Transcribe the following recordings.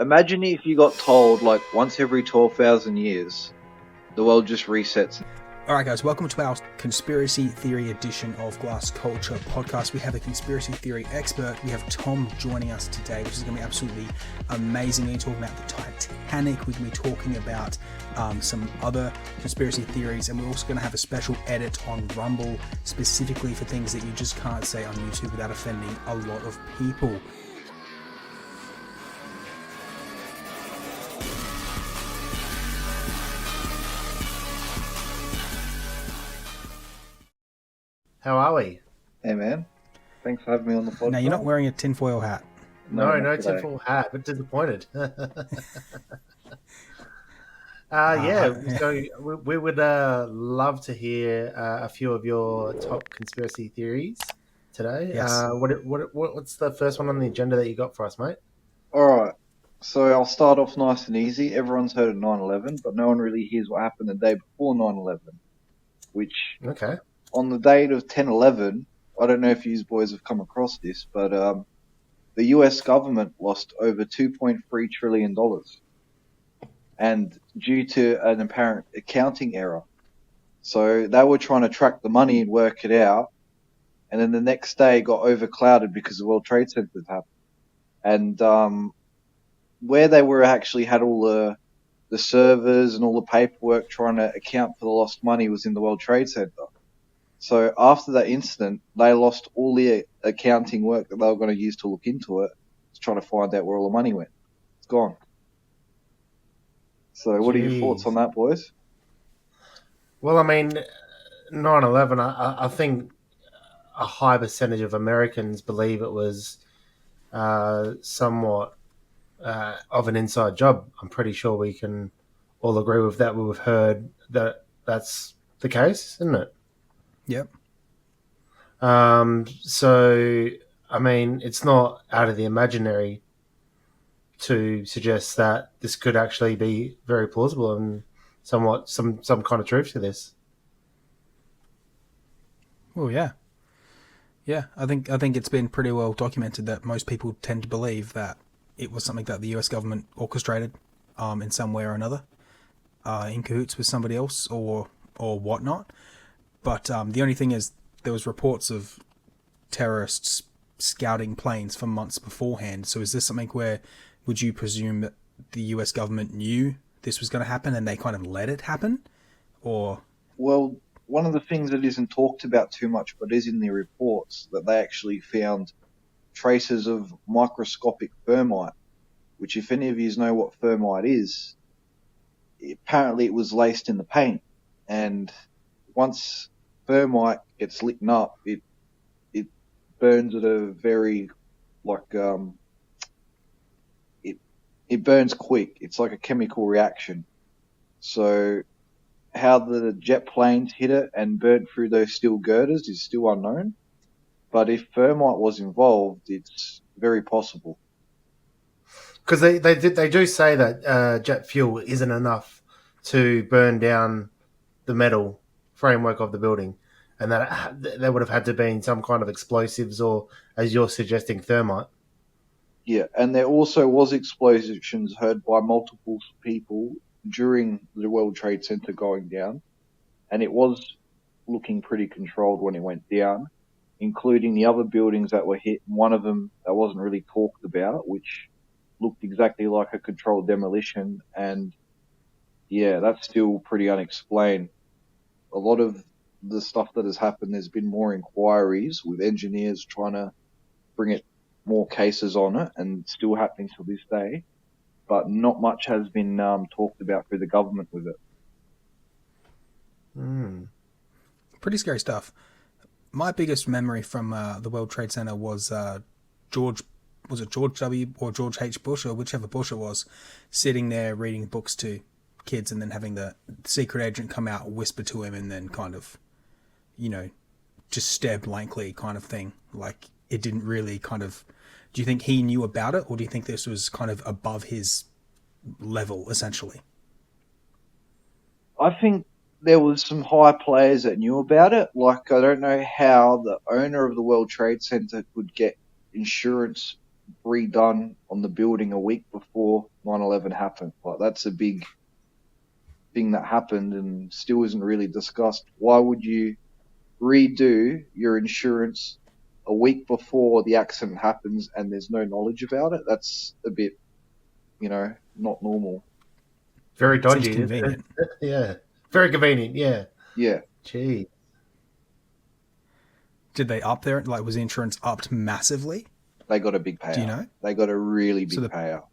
Imagine if you got told, like, once every 12,000 years, the world just resets. Alright guys, welcome to our conspiracy theory edition of Glass Culture podcast. We have a conspiracy theory expert. We have Tom joining us today, which is going to be absolutely amazing. We're talking about the Titanic. We're going to be talking about some other conspiracy theories, and we're also going to have a special edit on Rumble, specifically for things that you just can't say on YouTube without offending a lot of people. How are we? Hey man, thanks for having me on the podcast. Now, you're not wearing a tinfoil hat. No tinfoil hat, but disappointed. So we would love to hear a few of your top conspiracy theories today. Yes. What's the first one on the agenda that you got for us, mate? Alright, so I'll start off nice and easy. Everyone's heard of 9/11, but no one really hears what happened the day before 9/11, which... Okay. On the date of 10/11, I don't know if you boys have come across this, but the US government lost over $2.3 trillion. And due to an apparent accounting error. So they were trying to track the money and work it out. And then the next day got overclouded because the World Trade Center happened. And where they were actually had all the servers and all the paperwork trying to account for the lost money was in the World Trade Center. So after that incident, they lost all the accounting work that they were going to use to look into it, to try to find out where all the money went. It's gone. So what are your thoughts on that, boys? Well, I mean, 9/11, I think a high percentage of Americans believe it was somewhat of an inside job. I'm pretty sure we can all agree with that. We've heard that that's the case, isn't it? Yep. So, I mean, it's not out of the imaginary to suggest that this could actually be very plausible and somewhat some kind of truth to this. Well, yeah. Yeah, I think it's been pretty well documented that most people tend to believe that it was something that the US government orchestrated in some way or another, in cahoots with somebody else or whatnot. But the only thing is, there was reports of terrorists scouting planes for months beforehand. So is this something where, would you presume that the US government knew this was going to happen and they kind of let it happen? Or... Well, one of the things that isn't talked about too much, but is in the reports, that they actually found traces of microscopic thermite, which if any of you know what thermite is, apparently it was laced in the paint. And once thermite gets lit up, it burns at a very, it burns quick. It's like a chemical reaction. So how the jet planes hit it and burnt through those steel girders is still unknown. But if thermite was involved, it's very possible. Because they do say that jet fuel isn't enough to burn down the metal framework of the building, and that there would have had to be some kind of explosives or, as you're suggesting, thermite. Yeah, and there also was explosions heard by multiple people during the World Trade Center going down, and it was looking pretty controlled when it went down, including the other buildings that were hit, and one of them that wasn't really talked about, which looked exactly like a controlled demolition, and yeah, that's still pretty unexplained. A lot of the stuff that has happened, there's been more inquiries with engineers trying to bring it more cases on it, and still happening to this day. But not much has been talked about through the government with it. Pretty scary stuff. My biggest memory from the World Trade Center was George W. or George H. Bush, or whichever Bush it was, sitting there reading books to kids and then having the secret agent come out, whisper to him, and then kind of, just stare blankly kind of thing. Like, it didn't really kind of... Do you think he knew about it, or do you think this was kind of above his level, essentially? I think there was some high players that knew about it. Like, I don't know how the owner of the World Trade Center could get insurance redone on the building a week before 9/11 happened. Like, that's a big thing that happened and still isn't really discussed. Why would you redo your insurance a week before the accident happens and there's no knowledge about it? That's a bit, not normal. Very dodgy. Seems convenient. Yeah. Very convenient, yeah. Yeah. Gee. Did they up there? Like, was the insurance upped massively? They got a big payout. Do you know? They got a really big payout.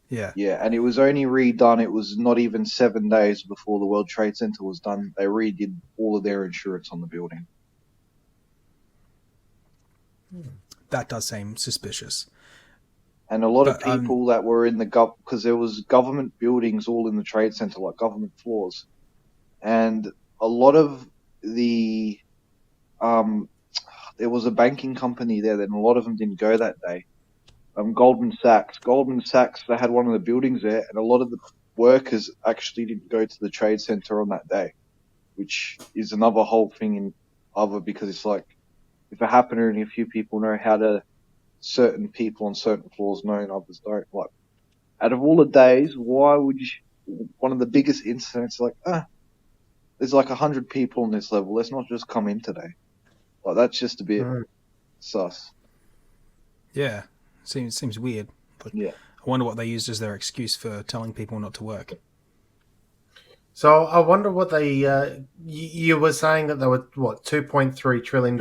Yeah. Yeah, and it was only redone. It was not even 7 days before the World Trade Center was done. They redid all of their insurance on the building. That does seem suspicious. And a lot of people that were in the because there was government buildings all in the Trade Center, like government floors, and a lot of the there was a banking company there, then a lot of them didn't go that day. Goldman Sachs, they had one of the buildings there, and a lot of the workers actually didn't go to the Trade Center on that day, which is another whole thing because it's like, if it happened, only a few people know how to. Certain people on certain floors know and others don't. Like, out of all the days, why would you? One of the biggest incidents, like, there's like 100 people on this level. Let's not just come in today. Like, that's just a bit sus. Yeah, seems weird. But yeah. I wonder what they used as their excuse for telling people not to work. So I wonder what they. You were saying that there were $2.3 trillion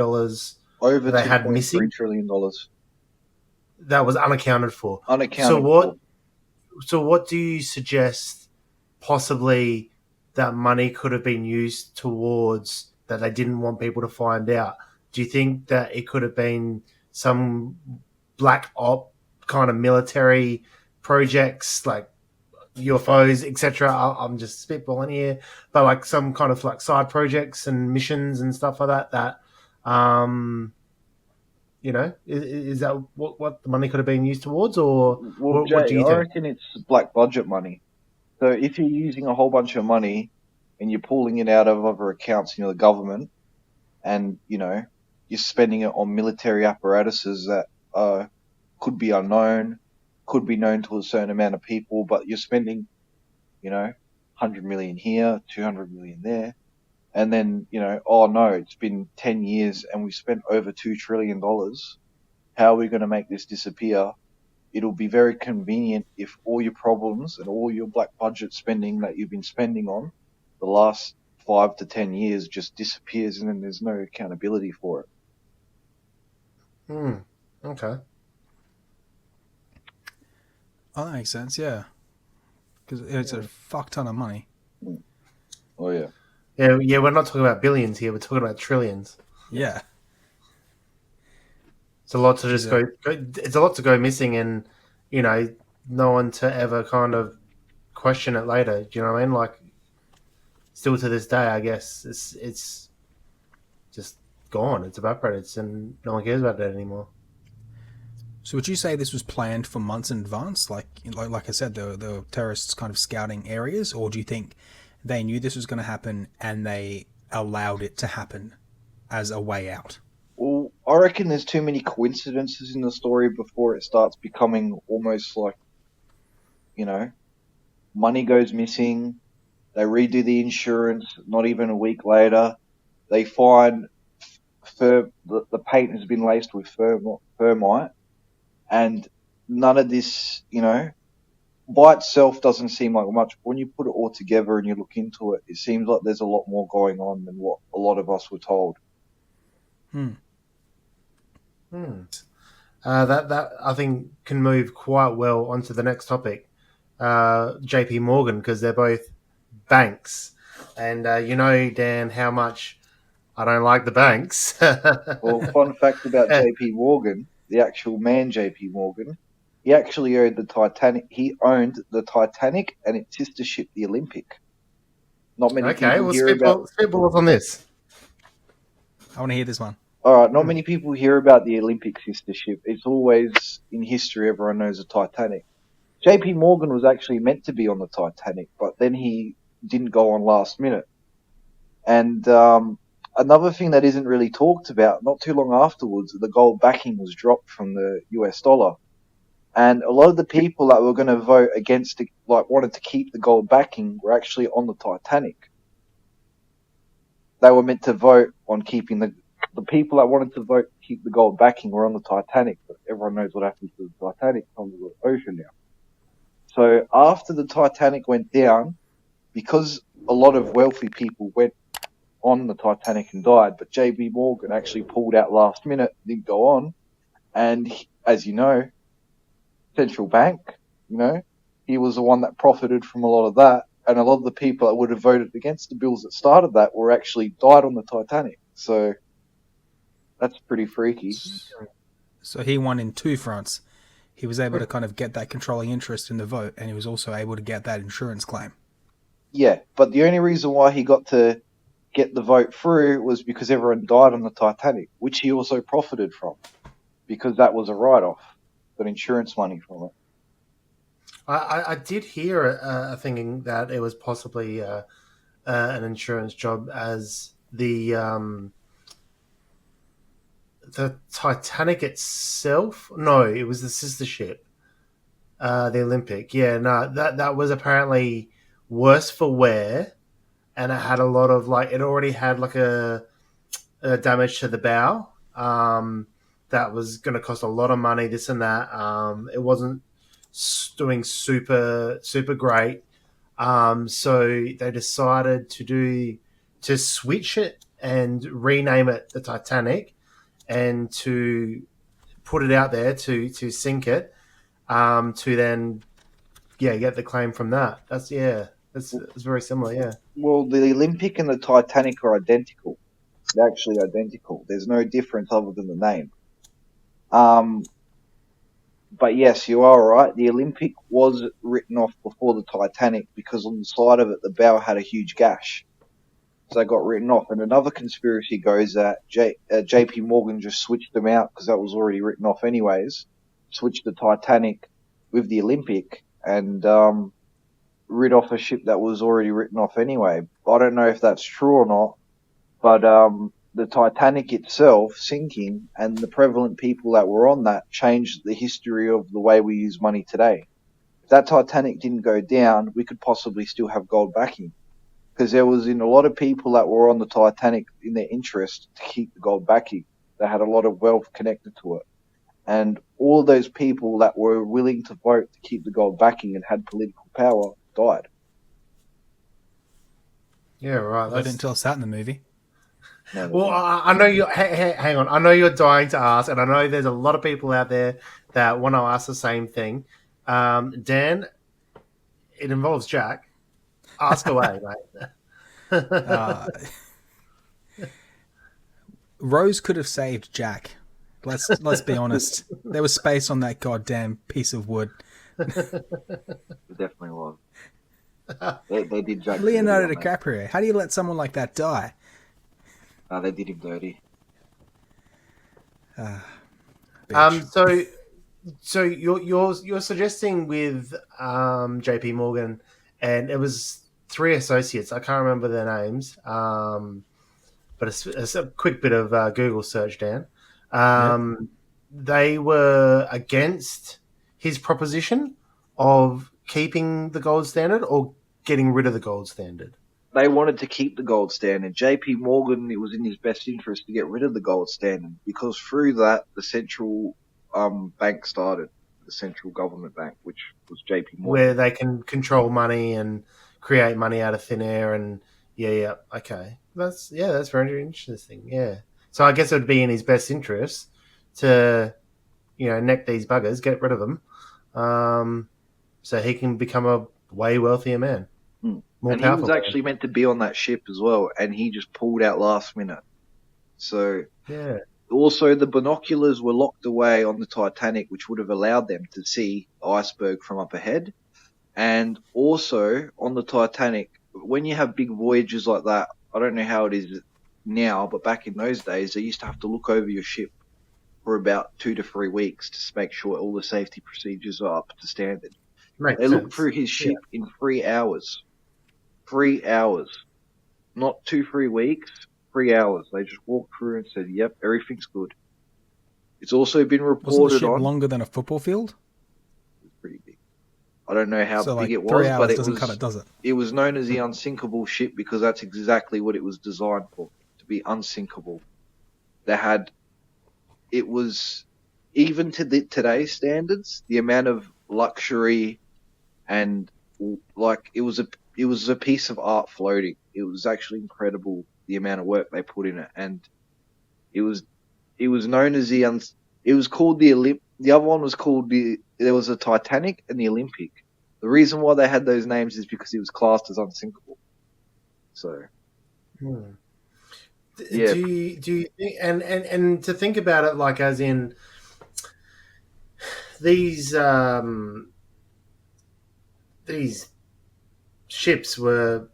over they had missing. $2.3 trillion. That was unaccounted for. So what do you suggest possibly that money could have been used towards that they didn't want people to find out? Do you think that it could have been some black op kind of military projects like UFOs, etc.? I'm just spitballing here, but like some kind of like side projects and missions and stuff like that. Is that what the money could have been used towards, or what do you think? I reckon it's black budget money. So if you're using a whole bunch of money and you're pulling it out of other accounts, the government, and, you're spending it on military apparatuses that could be unknown, could be known to a certain amount of people, but you're spending, 100 million here, 200 million there. And then, oh no, it's been 10 years and we spent over $2 trillion. How are we going to make this disappear? It'll be very convenient if all your problems and all your black budget spending that you've been spending on the last 5 to 10 years just disappears and then there's no accountability for it. Okay. Oh, that makes sense, yeah. Because it's a fuck ton of money. Oh, yeah. Yeah, we're not talking about billions here. We're talking about trillions. Yeah, it's a lot to just go. It's a lot to go missing, and no one to ever kind of question it later. Do you know what I mean? Like, still to this day, I guess it's just gone. It's evaporated, and no one cares about it anymore. So, would you say this was planned for months in advance? Like I said, there were terrorists kind of scouting areas, or do you think they knew this was going to happen and they allowed it to happen as a way out? Well, I reckon there's too many coincidences in the story before it starts becoming almost like, money goes missing, they redo the insurance, not even a week later, they find the paint has been laced with thermite, and none of this, by itself doesn't seem like much. When you put it all together and you look into it, it seems like there's a lot more going on than what a lot of us were told. That I think can move quite well onto the next topic, JP Morgan, because they're both banks. And Dan, how much I don't like the banks. Well, fun fact about JP Morgan, the actual man JP Morgan, he actually owned the Titanic. He owned the Titanic and its sister ship, the Olympic. Not many people hear about. Spitballs on this. I want to hear this one. All right, not many people hear about the Olympic sister ship. It's always in history. Everyone knows the Titanic. JP Morgan was actually meant to be on the Titanic, but then he didn't go on last minute. And another thing that isn't really talked about, not too long afterwards, the gold backing was dropped from the US dollar. And a lot of the people that were going to vote against it, like wanted to keep the gold backing, were actually on the Titanic. They were meant to vote on keeping the people that wanted to vote to keep the gold backing were on the Titanic, but everyone knows what happened to the Titanic. It's on the ocean now. So after the Titanic went down, because a lot of wealthy people went on the Titanic and died, but JB Morgan actually pulled out last minute, didn't go on, and as you know, central bank, he was the one that profited from a lot of that, and a lot of the people that would have voted against the bills that started that were actually died on the Titanic. So that's pretty freaky. So he won in two fronts. He was able to kind of get that controlling interest in the vote, and he was also able to get that insurance claim. Yeah, but the only reason why he got to get the vote through was because everyone died on the Titanic, which he also profited from, because that was a write-off, got insurance money from it. I did hear a thinking that it was possibly an insurance job, as the Titanic itself. No, it was the sister ship, the Olympic. Yeah, no, that was apparently worse for wear, and it had a lot of it already had a damage to the bow. That was going to cost a lot of money. This and that. It wasn't doing super great. So they decided to switch it and rename it the Titanic, and to put it out there to sink it, to then get the claim from that. That's very similar. Yeah. Well, the Olympic and the Titanic are identical. They're actually identical. There's no difference other than the name. But yes, you are right. The Olympic was written off before the Titanic because on the side of it, the bow had a huge gash. So they got written off. And another conspiracy goes that JP Morgan just switched them out because that was already written off anyways. Switched the Titanic with the Olympic and rid off a ship that was already written off anyway. I don't know if that's true or not, but the Titanic itself sinking and the prevalent people that were on that changed the history of the way we use money today. If that Titanic didn't go down, we could possibly still have gold backing. Because there was a lot of people that were on the Titanic in their interest to keep the gold backing. They had a lot of wealth connected to it. And all of those people that were willing to vote to keep the gold backing and had political power died. Yeah, right. They didn't tell us that in the movie. No, well, I know you. Hang on. I know you're dying to ask, and I know there's a lot of people out there that want to ask the same thing. Dan, it involves Jack. Ask away, mate. Rose could have saved Jack. Let's be honest. There was space on that goddamn piece of wood. It definitely was. They did Jack. Leonardo DiCaprio. How do you let someone like that die? They did him dirty. So you're suggesting with JP Morgan, and it was three associates. I can't remember their names, but it's a quick bit of Google search, Dan. They were against his proposition of keeping the gold standard or getting rid of the gold standard. They wanted to keep the gold standard. JP Morgan, it was in his best interest to get rid of the gold standard because through that, the central bank started, the central government bank, which was JP Morgan. Where they can control money and create money out of thin air. And okay. That's very interesting. Yeah. So I guess it would be in his best interest to, neck these buggers, get rid of them, so he can become a way wealthier man. And he was actually meant to be on that ship as well, and he just pulled out last minute. So, yeah. Also, the binoculars were locked away on the Titanic, which would have allowed them to see the iceberg from up ahead. And also, on the Titanic, when you have big voyages like that, I don't know how it is now, but back in those days, they used to have to look over your ship for about 2 to 3 weeks to make sure all the safety procedures are up to standard. They looked through his ship in 3 hours. 3 hours. Not 2-3 weeks, 3 hours. They just walked through and said, yep, everything's good. It's also been reported Wasn't the ship longer than a football field? I don't know how So big like it 3 was, but hours doesn't cut it, does it? it was known as the unsinkable ship because that's exactly what it was designed for, to be unsinkable. It was, even to today's standards, the amount of luxury and like it was a piece of art floating. It was actually incredible the amount of work they put in it, and it was known as it was called the other one was called there was a Titanic and the Olympic. The reason why they had those names is because it was classed as unsinkable. So yeah, Do you think, and to think about it, like as in these ships were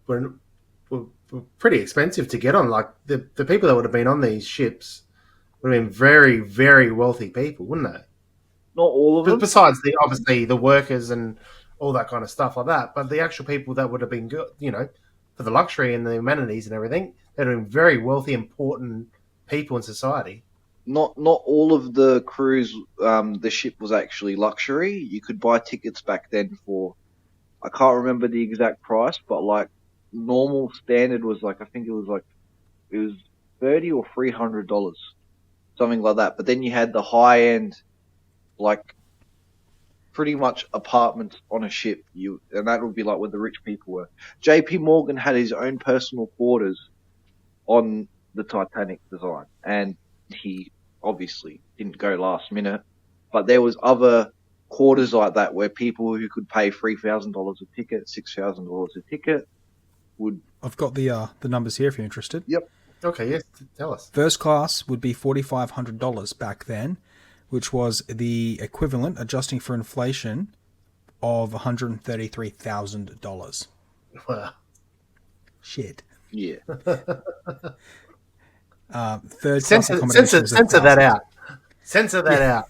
pretty expensive to get on. Like the people that would have been on these ships would have been very, very wealthy people, wouldn't they? not all of But them. besides obviously the workers and all that kind of stuff like that, but the actual people that would have been good, for the luxury and the amenities and everything, they'd have been very wealthy, important people in society. Not all of the crews. The ship was actually luxury. You could buy tickets back then for, I can't remember the exact price, but like normal standard was like, I think it was $30 or $300, something like that. But then you had the high end, like pretty much apartments on a ship. And that would be like where the rich people were. JP Morgan had his own personal quarters on the Titanic design, and he obviously didn't go last minute. But there was other quarters like that where people who could pay $3,000 a ticket, $6,000 a ticket would. I've got the numbers here if you're interested. Yep. Okay, yes, tell us. First class would be $4,500 back then, which was the equivalent, adjusting for inflation, of $133,000. Wow. Shit. Yeah. Third class accommodation was Censor that out. Censor that out.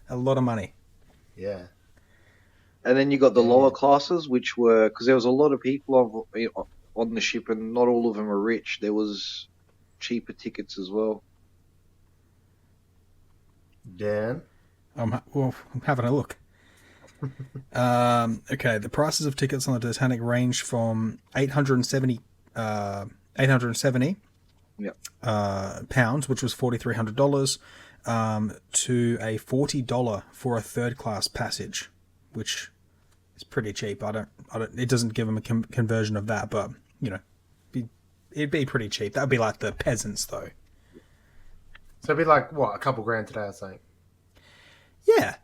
A lot of money. Yeah. And then you got the lower classes, which were, because there was a lot of people on the ship, and not all of them are rich. There was cheaper tickets as well. Dan? I'm having a look. Okay, the prices of tickets on the Titanic ranged from 870 Yep. pounds, which was $4,300, to a $40 for a third class passage, which is pretty cheap. I don't. It doesn't give them a conversion of that, but it'd be pretty cheap. That'd be like the peasants, though. So it'd be like what, a couple grand today, I think. Yeah.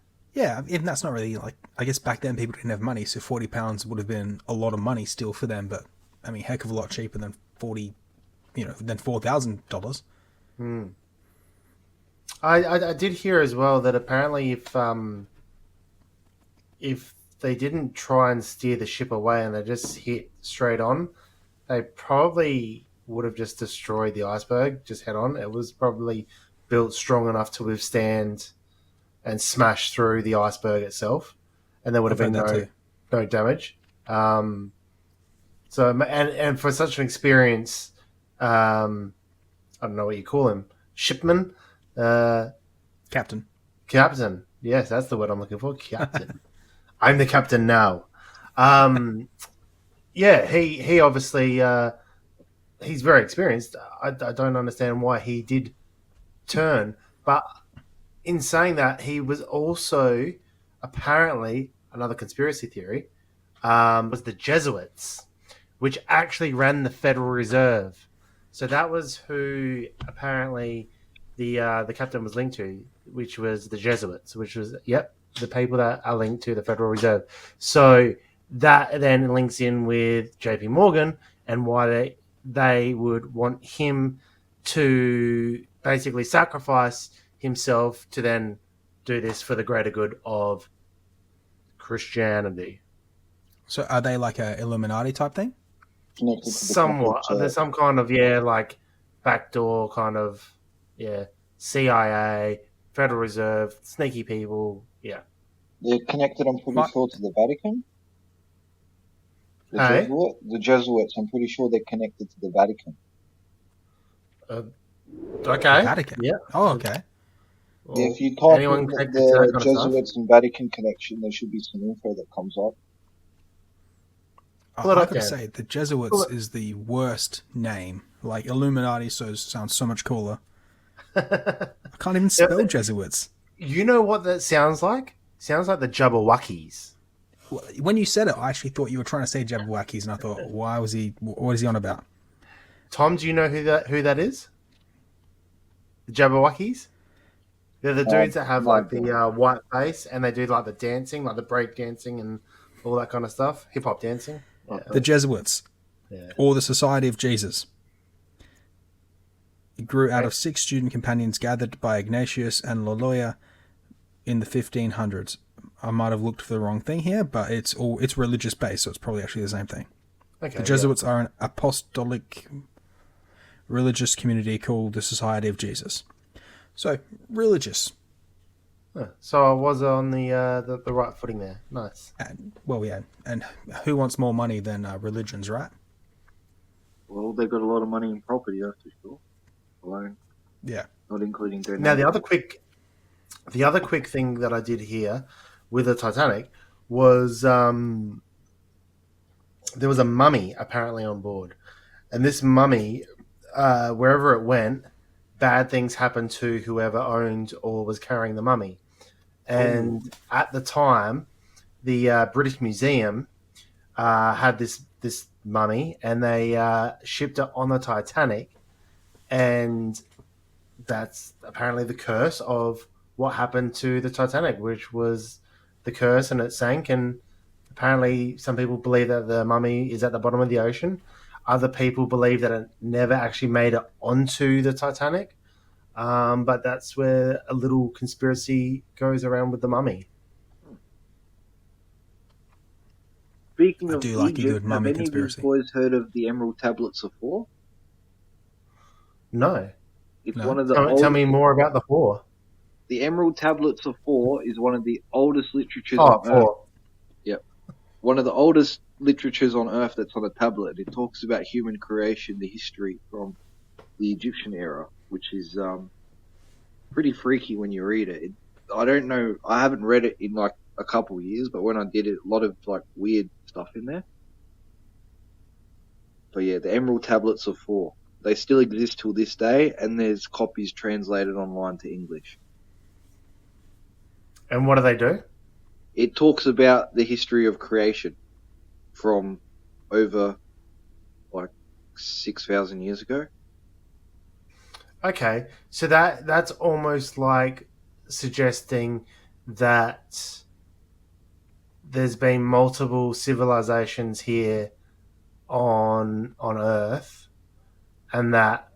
Even that's not really like. I guess back then people didn't have money, so £40 would have been a lot of money still for them. But I mean, heck of a lot cheaper than than $4,000. I did hear as well that apparently if they didn't try and steer the ship away and they just hit straight on, they probably would have just destroyed the iceberg just head on. It was probably built strong enough to withstand and smash through the iceberg itself, and there would have been no damage. So and for such an experience, I don't know what you call him, shipman, Captain. Yes, that's the word I'm looking for. Captain. I'm the captain now. Yeah, he obviously he's very experienced. I don't understand why he did turn, but in saying that, he was also apparently, another conspiracy theory, was the Jesuits, which actually ran the Federal Reserve. So that was who apparently the captain was linked to, which was the Jesuits, which was the people that are linked to the Federal Reserve. So that then links in with JP Morgan and why they would want him to basically sacrifice himself to then do this for the greater good of Christianity. So are they like a Illuminati type thing? Somewhat. There's some kind of like backdoor kind of CIA, Federal Reserve, sneaky people. Yeah. They're connected, I'm pretty sure, to the Vatican. The Jesuits, I'm pretty sure they're connected to the Vatican. Okay. Vatican. Yeah. Oh, okay. Yeah, Or if you type anyone in connected to that the kind of stuff? Jesuits and Vatican connection, there should be some info that comes up. Pull it I up, gotta Dan. say, the Pull Jesuits it. is the worst name. Like Illuminati sounds so much cooler. I can't even Yeah, spell Jesuits. you know what that sounds like? Sounds like the Jabberwockies. When you said it, I actually thought you were trying to say Jabberwockies, and I thought, why was he? What is he on about? Tom, do you know who that is? The Jabberwockies? They're the dudes that have No like idea. the white face and they do like the dancing, like the break dancing and all that kind of stuff. Hip hop dancing. Yeah. The Jesuits, Yeah. or the Society of Jesus. It grew out Okay. of 6 student companions gathered by Ignatius and Loyola in the 1500s. I might have looked for the wrong thing here, but it's religious based, so it's probably actually the same thing. Okay. The Jesuits are an apostolic religious community called the Society of Jesus. So, religious. Yeah. So I was on the right footing there. Nice. And, well, yeah. And who wants more money than religions, right? Well, they've got a lot of money in property, that's for sure. Alone, Yeah. not including donations. Now the other quick thing that I did here with the Titanic was there was a mummy apparently on board, and this mummy, wherever it went, bad things happened to whoever owned or was carrying the mummy. And at the time, the British Museum had this mummy, and they shipped it on the Titanic, and that's apparently the curse of what happened to the Titanic, which was the curse, and it sank. And apparently, some people believe that the mummy is at the bottom of the ocean. Other people believe that it never actually made it onto the Titanic. But that's where a little conspiracy goes around with the mummy. Speaking I of do like a Egypt, good have mummy any of you conspiracy. boys heard of the Emerald Tablets of Four? No. It's No. one of the Tell me more about the whore. The Emerald Tablets of Four is one of the oldest literatures Oh, on Earth. whore. One of the oldest literatures on Earth that's on a tablet. It talks about human creation, the history from the Egyptian era, which is pretty freaky when you read it. I don't know. I haven't read it in like a couple years, but when I did it, a lot of like weird stuff in there. But yeah, the Emerald Tablets of Four. They still exist till this day, and there's copies translated online to English. And what do they do? It talks about the history of creation from over like 6,000 years ago. Okay, so that's almost like suggesting that there's been multiple civilizations here on Earth, and that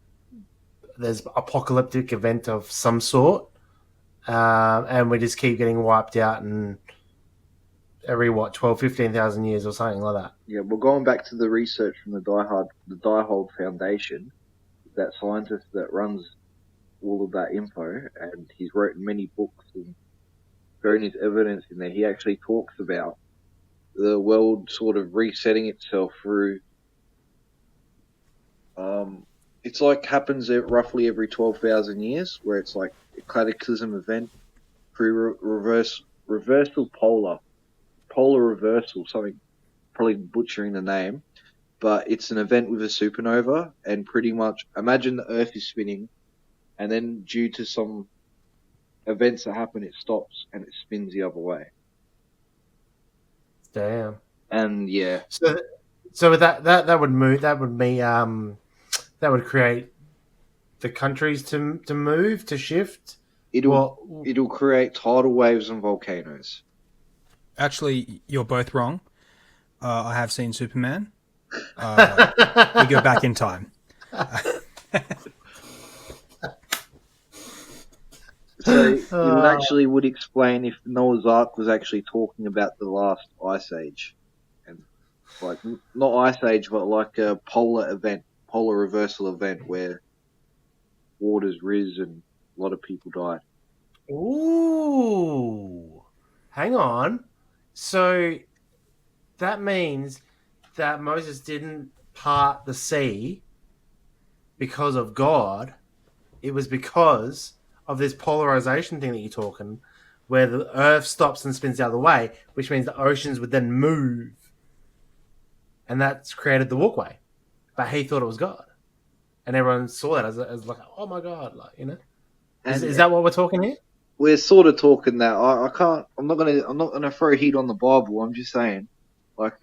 there's apocalyptic event of some sort, and we just keep getting wiped out, and every 15,000 years or something like that. Yeah, well, going back to the research from the Diehold Foundation, that scientist that runs all of that info, and he's written many books and thrown his evidence in there. He actually talks about the world sort of resetting itself through. It's like happens roughly every 12,000 years, where it's like a cataclysm event through reversal polar reversal, something, probably butchering the name, but it's an event with a supernova, and pretty much imagine the Earth is spinning, and then due to some events that happen, it stops and it spins the other way. Damn. And yeah, So that would move. That would be that would create the countries to move, to shift. it'll create tidal waves and volcanoes. Actually, you're both wrong. I have seen Superman. We go back in time. So it actually would explain if Noah's Ark was actually talking about the last ice age, and like not ice age, but like a polar reversal event where waters rose and a lot of people died. Ooh, hang on. So that means that Moses didn't part the sea because of God. It was because of this polarization thing that you're talking, where the Earth stops and spins the other way, which means the oceans would then move, and that's created the walkway. But he thought it was God, and everyone saw that as like, oh my God, like, you know. Is that what we're talking here? We're sort of talking that. I can't. I'm not gonna throw heat on the Bible. I'm just saying, like,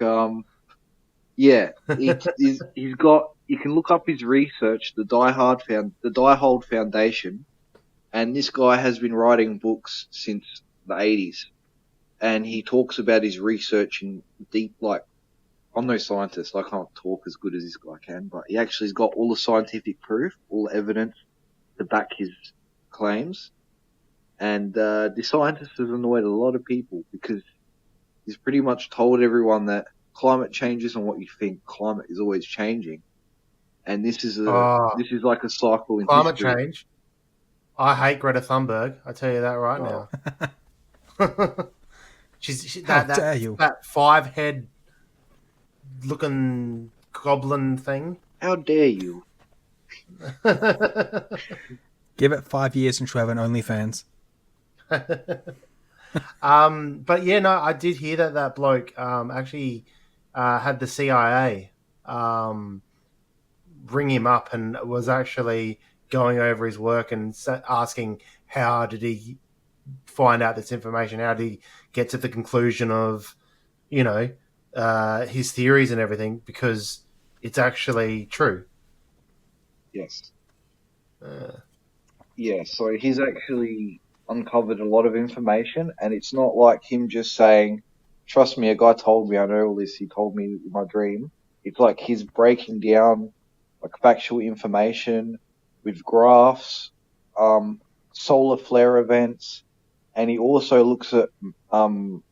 yeah, he's got. You can look up his research, the Diehold Foundation, and this guy has been writing books since the 80s, and he talks about his research in deep, like, I'm no scientist, I can't talk as good as this guy can, but he actually's got all the scientific proof, all the evidence to back his claims. And the scientist has annoyed a lot of people because he's pretty much told everyone that climate change isn't what you think. Climate is always changing, and this is like a cycle in climate history. change. I hate Greta Thunberg. I tell you that right now. She's that 5-head looking goblin thing. How dare you? Give it 5 years and she'll have an OnlyFans. But yeah, no, I did hear that bloke actually had the CIA ring him up and was actually going over his work and asking how did he find out this information? How did he get to the conclusion of, you know, his theories and everything? Because it's actually true. Yes. Yeah, so he's actually uncovered a lot of information, and it's not like him just saying, trust me, a guy told me, I know all this, he told me in my dream. It's like he's breaking down like factual information with graphs, solar flare events, and he also looks at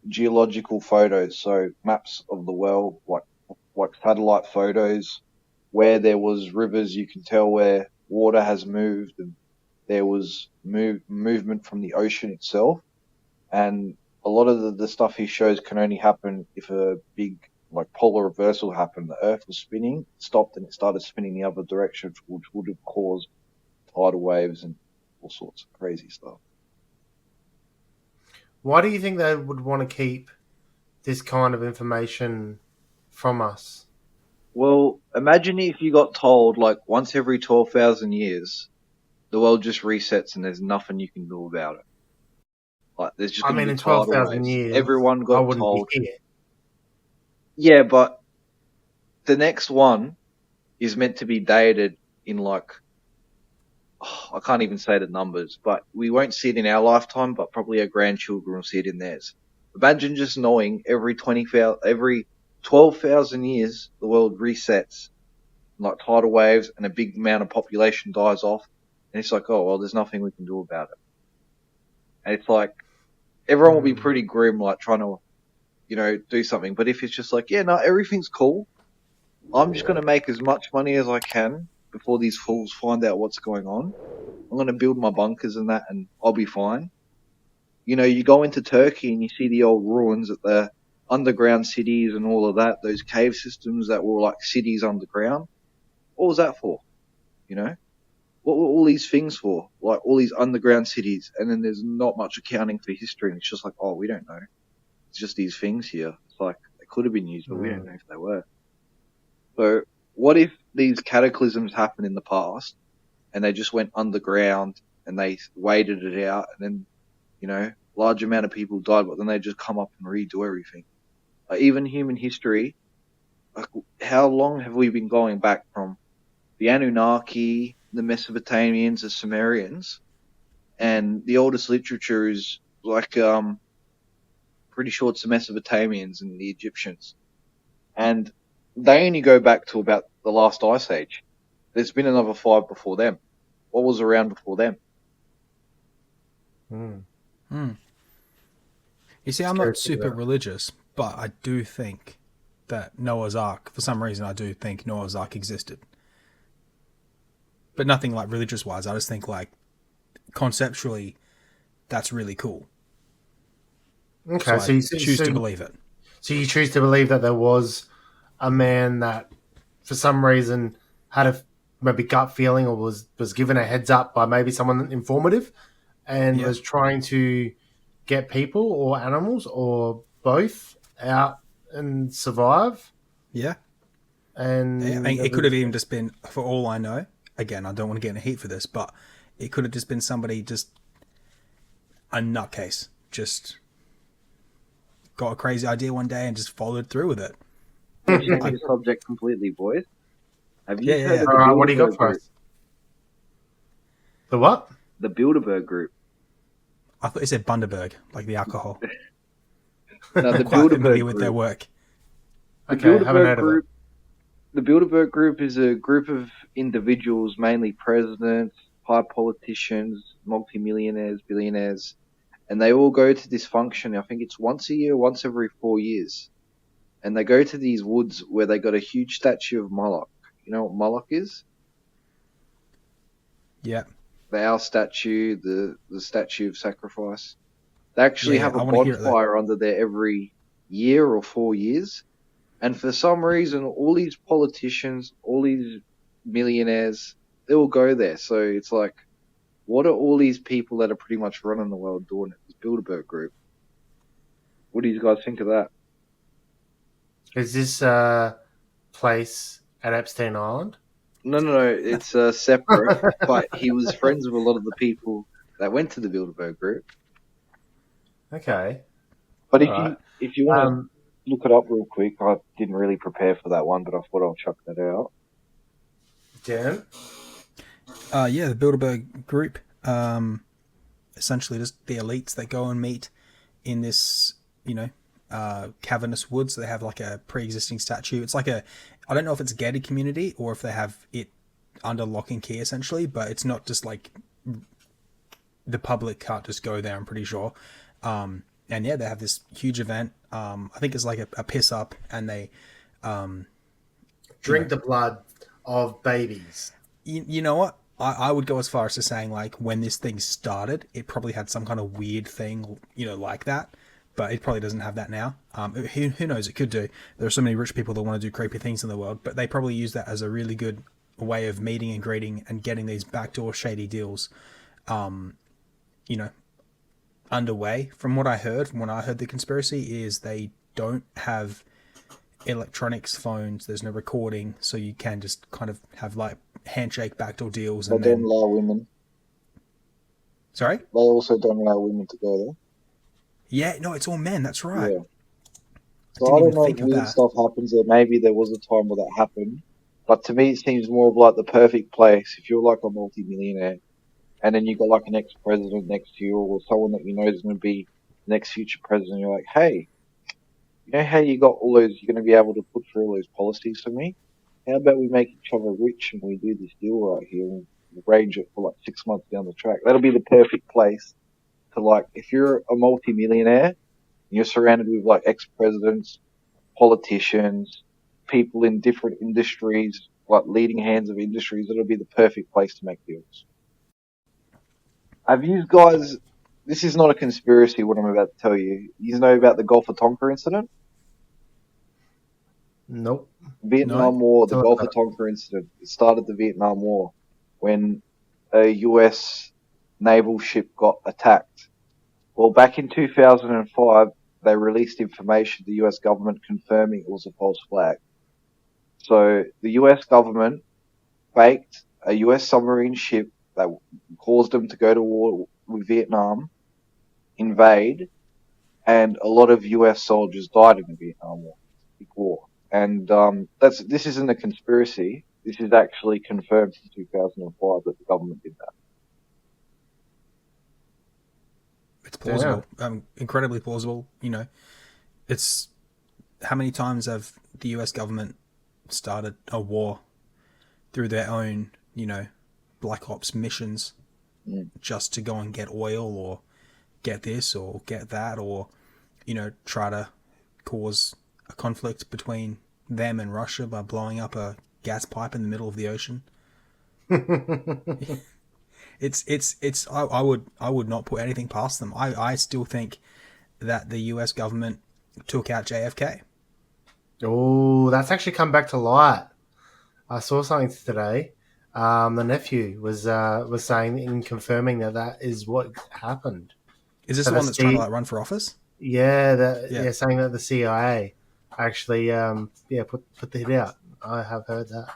geological photos, so maps of the world, like satellite photos, where there was rivers, you can tell where water has moved, and there was movement from the ocean itself. And a lot of the stuff he shows can only happen if a big like polar reversal happened. The Earth was spinning, stopped, and it started spinning the other direction, which would have caused tidal waves and all sorts of crazy stuff. Why do you think they would want to keep this kind of information from us? Well, imagine if you got told, like, once every 12,000 years, the world just resets and there's nothing you can do about it. Like, there's just going to be in 12,000 years, everyone got I wouldn't told. be here. Yeah, but the next one is meant to be dated in, like, I can't even say the numbers, but we won't see it in our lifetime, but probably our grandchildren will see it in theirs. Imagine just knowing every 12,000 years, the world resets, like tidal waves, and a big amount of population dies off, and it's like, oh, well, there's nothing we can do about it. And it's like, everyone will be pretty grim, like trying to, you know, do something. But if it's just like, yeah, no, everything's cool, I'm just going to make as much money as I can before these fools find out what's going on. I'm going to build my bunkers and that, and I'll be fine. You know, you go into Turkey and you see the old ruins at the underground cities and all of that, those cave systems that were like cities underground. What was that for? You know? What were all these things for? Like all these underground cities, and then there's not much accounting for history, and it's just like, oh, we don't know. It's just these things here. It's like, they could have been used, but we don't know if they were. So, what if these cataclysms happened in the past, and they just went underground, and they waited it out, and then, you know, large amount of people died, but then they just come up and redo everything. Like, even human history, like, how long have we been going back from the Anunnaki, the Mesopotamians, the Sumerians, and the oldest literature is like, pretty sure it's the Mesopotamians and the Egyptians. And they only go back to about the last ice age. There's been another 5 before them. What was around before them? You see, I'm not super religious, but I do think that Noah's Ark, for some reason, I do think Noah's Ark existed. But nothing like religious-wise. I just think, like, conceptually, that's really cool. Okay, so you choose to believe it. So you choose to believe that there was a man that, for some reason, had a maybe gut feeling or was given a heads up by maybe someone informative and Yeah. was trying to get people or animals or both out and survive. Yeah. I And mean, it could have even just been, for all I know, again, I don't want to get in heat for this, but it could have just been somebody, just a nutcase, just got a crazy idea one day and just followed through with it. We'll change the subject completely, boys. Have you Yeah, heard of the All right, what do you got Bilderberg for Group? us? The what? The Bilderberg Group. I thought you said Bundaberg, like the alcohol. No, the Quite familiar Bilderberg with their Group. work. The Okay, haven't Bilderberg heard of it. Group. The Bilderberg Group is a group of individuals, mainly presidents, high politicians, multimillionaires, billionaires, and they all go to this function. I think it's once a year, once every 4 years. And they go to these woods where they got a huge statue of Moloch. You know what Moloch is? Yeah. The owl statue, the statue of sacrifice. They actually Yeah, have I a wanna hear it, though. bonfire under there every year or 4 years. And for some reason, all these politicians, all these millionaires, they all go there. So it's like, what are all these people that are pretty much running the world doing it? This Bilderberg Group. What do you guys think of that? Is this place at Epstein Island? No, it's separate. But he was friends with a lot of the people that went to the Bilderberg Group. Okay. But Alright. if you want to look it up real quick, I didn't really prepare for that one, but I thought I'll chuck that out. Dan? Yeah, the Bilderberg Group. Essentially just the elites that go and meet in this, cavernous woods. They have like a pre-existing statue. It's like I don't know if it's a gated community or if they have it under lock and key essentially, but it's not just like the public can't just go there, I'm pretty sure. And yeah, they have this huge event. I think it's like a piss up, and they Drink the blood of babies. you know what? I would go as far as to saying, like, when this thing started, it probably had some kind of weird thing, like that. But it probably doesn't have that now. Who knows? It could do. There are so many rich people that want to do creepy things in the world, but they probably use that as a really good way of meeting and greeting and getting these backdoor shady deals, underway. From what I heard, from when I heard the conspiracy, is they don't have electronics phones. There's no recording, so you can just kind of have like handshake backdoor deals. They And don't then, allow women. sorry, They also don't allow women to go there. yeah, no, it's all men. That's right. Yeah. I So didn't I don't even know think if of weird that. stuff happens there. Maybe there was a time where that happened. But to me, it seems more of like the perfect place. If you're like a multi-millionaire and then you got like an ex-president next to you or someone that you know is going to be the next future president, you're like, hey, you know how you got all those, you're going to be able to put through all those policies for me? How about we make each other rich and we do this deal right here and arrange it for like 6 months down the track? That'll be the perfect place to, like, if you're a multi-millionaire and you're surrounded with like ex-presidents, politicians, people in different industries, like leading hands of industries, it'll be the perfect place to make deals. Have you guys, this is not a conspiracy what I'm about to tell you. You know about the Gulf of Tonkin incident? Nope. Vietnam War, the Tell us Gulf about of Tonkin incident. It started the Vietnam War when a US naval ship got attacked. Well, back in 2005, they released information to the US government confirming it was a false flag. So the US government faked a US submarine ship that caused them to go to war with Vietnam, invade, and a lot of US soldiers died in the Vietnam War. Big war. And this isn't a conspiracy. This is actually confirmed in 2005 that the government did that. It's plausible, incredibly plausible. It's how many times have the US government started a war through their own, black ops missions just to go and get oil or get this or get that or, try to cause a conflict between them and Russia by blowing up a gas pipe in the middle of the ocean. I would not put anything past them. I still think that the US government took out JFK. Oh, that's actually come back to light. I saw something today. the nephew was saying and confirming that is what happened. Is this So the one that's trying to like run for office? Yeah, saying that the CIA actually put the hit out. I have heard that.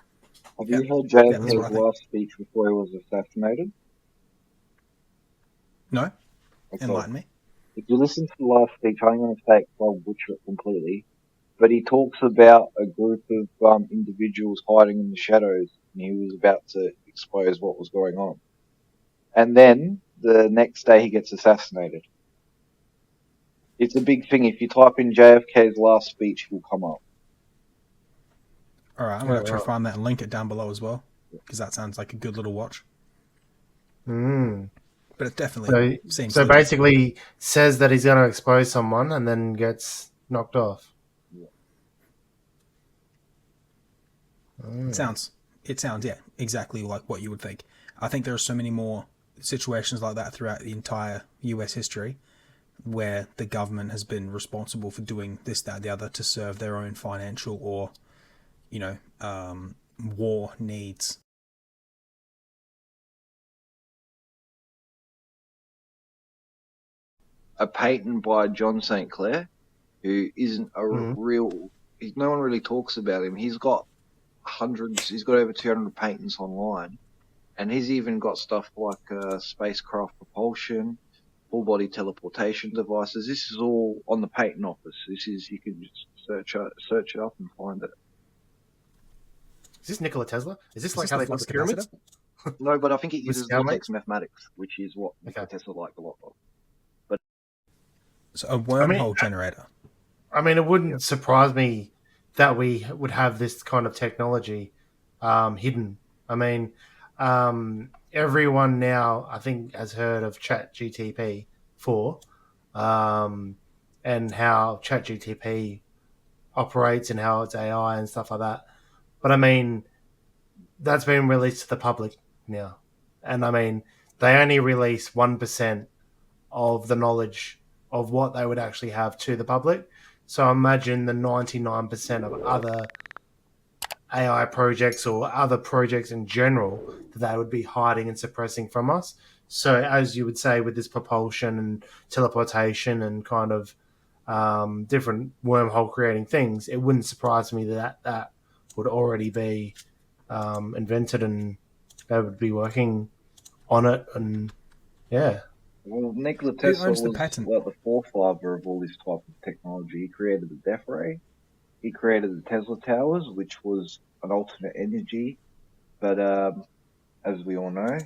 Have Yeah, you heard yeah, that's what I JFK's think. last speech before he was assassinated? No, Okay. enlighten me. If you listen to the last speech, I'm going to say it, I'll butcher it completely. But he talks about a group of individuals hiding in the shadows, and he was about to expose what was going on. And then the next day he gets assassinated. It's a big thing. If you type in JFK's last speech, it will come up. All right, I'm Yeah, gonna try to right. find that and link it down below as well, because that sounds like a good little watch. Mm. But it definitely So, seems so legit. basically says that he's going to expose someone and then gets knocked off. It sounds, yeah, exactly like what you would think. I think there are so many more situations like that throughout the entire U.S. history where the government has been responsible for doing this, that, the other to serve their own financial or, war needs. A patent by John St. Clair, who isn't a real. No one really talks about him. He's got hundreds. He's got over 200 patents online, and he's even got stuff like spacecraft propulsion, full body teleportation devices. This is all on the patent office. You can just search it up and find it. Is this Nikola Tesla? Is this like this how the they built the flux capacitor? pyramids? No, but I think it With uses scoutmates? vortex mathematics, which is what Nikola Okay. Tesla liked a lot of. So a wormhole generator. I mean, it wouldn't surprise me that we would have this kind of technology hidden. I mean, everyone now, I think, has heard of ChatGTP 4 and how ChatGTP operates and how it's AI and stuff like that. But I mean, that's been released to the public now. And I mean, they only release 1% of the knowledge of what they would actually have to the public. So imagine the 99% of other AI projects or other projects in general that they would be hiding and suppressing from us. So, as you would say, with this propulsion and teleportation and kind of different wormhole creating things, it wouldn't surprise me that that would already be invented and they would be working on it. And yeah. Well, Nikola Who Tesla owns the was patent? the forefather of all this type of technology. He created the death ray. He created the Tesla towers, which was an alternate energy. But as we all know,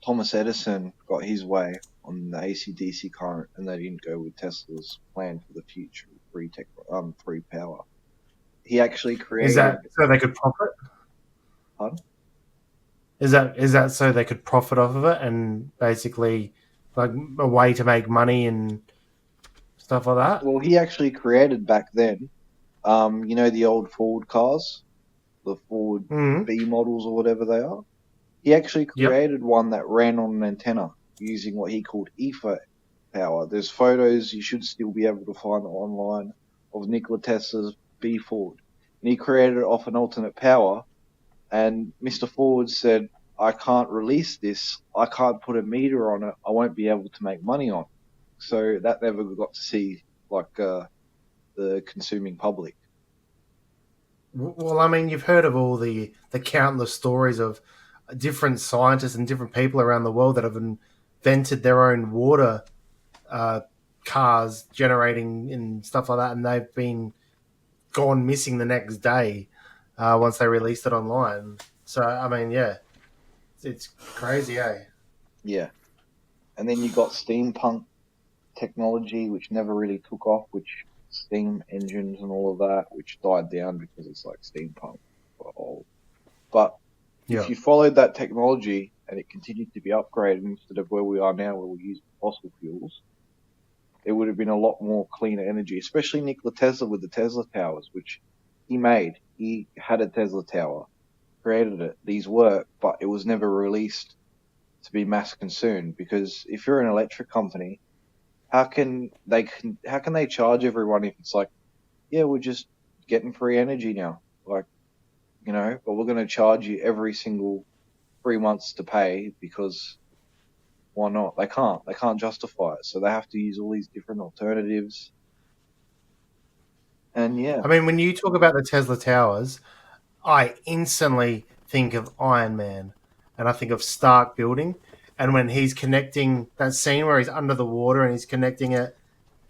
Thomas Edison got his way on the AC/DC current, and they didn't go with Tesla's plan for the future of free power. He actually Is created. that so they could profit? Pardon? Is that so they could profit off of it and basically like a way to make money and stuff like that? Well, he actually created back then. The old Ford cars, the Ford B models or whatever they are. He actually created one that ran on an antenna using what he called ether power. There's photos, you should still be able to find it online, of Nikola Tesla's B Ford. And he created it off an alternate power. And Mr. Ford said, I can't release this. I can't put a meter on it. I won't be able to make money on it. So that never got to see the consuming public. Well, I mean, you've heard of all the countless stories of different scientists and different people around the world that have invented their own water cars generating and stuff like that, and they've been gone missing the next day once they released it online. So, I mean, yeah, it's crazy, eh? Yeah. And then you got steampunk technology, which never really took off, which steam engines and all of that, which died down because it's like steampunk or old. But if you followed that technology and it continued to be upgraded instead of where we are now, where we use fossil fuels, it would have been a lot more cleaner energy, especially Nikola Tesla with the Tesla towers, which he made. He had a Tesla tower, created it. These work, but it was never released to be mass consumed, because if you're an electric company, how can they charge everyone if it's like, yeah, we're just getting free energy now? Like, but we're going to charge you every single 3 months to pay because why not? They can't justify it. So they have to use all these different alternatives. And yeah. I mean, when you talk about the Tesla towers, I instantly think of Iron Man and I think of Stark building. And when he's connecting that scene where he's under the water and he's connecting it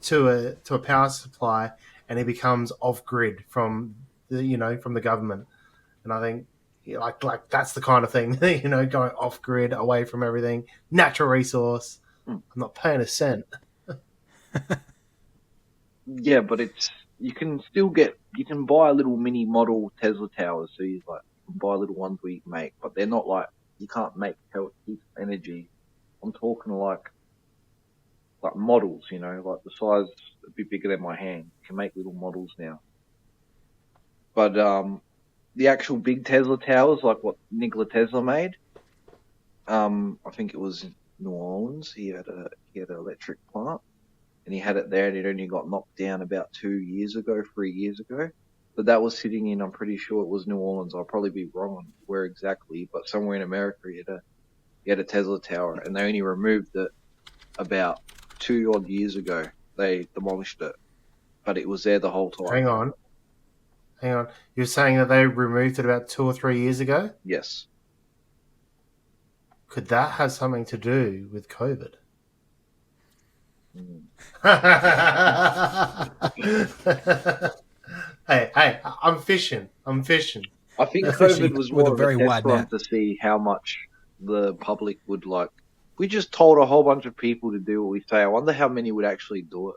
to a power supply and he becomes off grid from the government. And I think like that's the kind of thing, going off grid, away from everything, natural resource. I'm not paying a cent. Yeah, but you can buy little mini model Tesla towers. So you can buy little ones where you can make, but they're not like, you can't make heat energy. I'm talking like models, like the size a bit bigger than my hand. You can make little models now. But the actual big Tesla towers, like what Nikola Tesla made, I think it was in New Orleans. He had an electric plant, and he had it there, and it only got knocked down about 3 years ago. But that was sitting in, I'm pretty sure it was New Orleans. I'll probably be wrong on where exactly, but somewhere in America he had a Tesla tower, and they only removed it about 2 odd years ago. They demolished it, but it was there the whole time. Hang on. You're saying that they removed it about 2 or 3 years ago? Yes. Could that have something to do with COVID? Hey, I'm fishing. I think They're COVID fishing was with more a of very a wide test run net. to see how much the public would like. We just told a whole bunch of people to do what we say. I wonder how many would actually do it.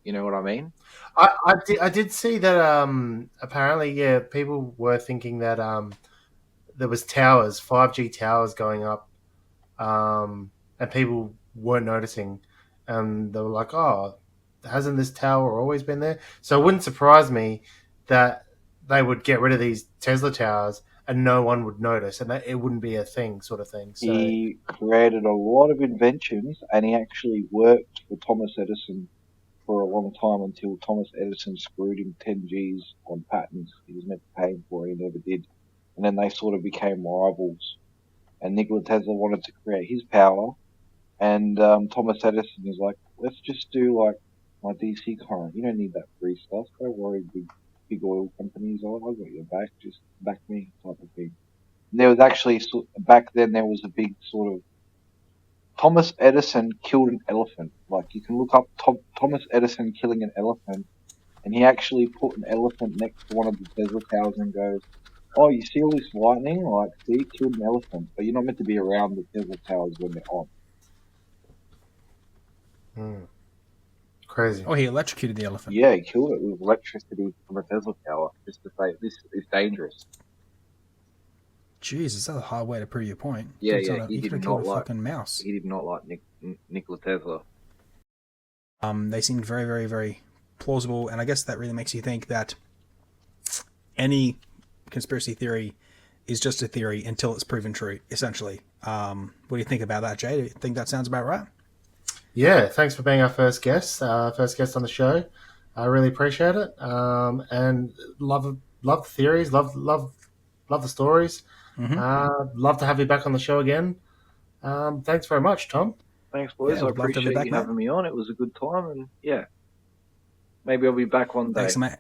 You know what I mean? I did see that apparently, people were thinking that there was 5G towers going up, and people weren't noticing, and they were like, "Oh, hasn't this tower always been there?" So it wouldn't surprise me that they would get rid of these Tesla towers and no one would notice, and that it wouldn't be a thing, sort of thing. So He created a lot of inventions, and he actually worked for Thomas Edison for a long time until Thomas Edison screwed him 10 G's on patents he was meant to pay him for. He never did. And then they sort of became rivals. And Nikola Tesla wanted to create his power, and Thomas Edison is like, let's just do like my DC current. You don't need that free stuff. Don't worry, big oil companies. I've got your back. Just back me, type of thing. And there was actually back then there was a big sort of Thomas Edison killed an elephant. Like you can look up Thomas Edison killing an elephant, and he actually put an elephant next to one of the Tesla towers and goes, "Oh, you see all this lightning? Like, see, killed an elephant, but you're not meant to be around the Tesla towers when they're on." crazy. Oh, he electrocuted the elephant. Yeah, he killed it with electricity from a Tesla tower, just to say this is dangerous. Jesus, that's a hard way to prove your point. Yeah, He could have killed a fucking mouse. He did not like Nikola Tesla. They seemed very, very, very plausible, and I guess that really makes you think that any conspiracy theory is just a theory until it's proven true, essentially. What do you think about that, Jay? Do you think that sounds about right? Yeah, thanks for being our first guest on the show. I really appreciate it, and love the theories, love the stories. Love to have you back on the show again. Thanks very much, Tom. Thanks, boys. I appreciate you having me on. It was a good time, and yeah, maybe I'll be back one day. Thanks, mate.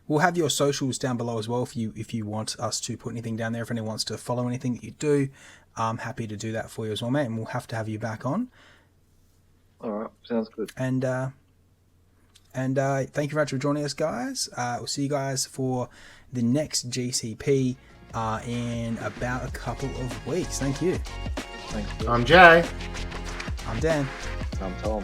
We'll have your socials down below as well if you want us to put anything down there. If anyone wants to follow anything that you do, I'm happy to do that for you as well, mate. And we'll have to have you back on. All right, sounds good. And thank you very much for joining us, guys. We'll see you guys for the next GCP in about a couple of weeks. Thank you. Thanks. I'm Jay. I'm Dan. I'm Tom.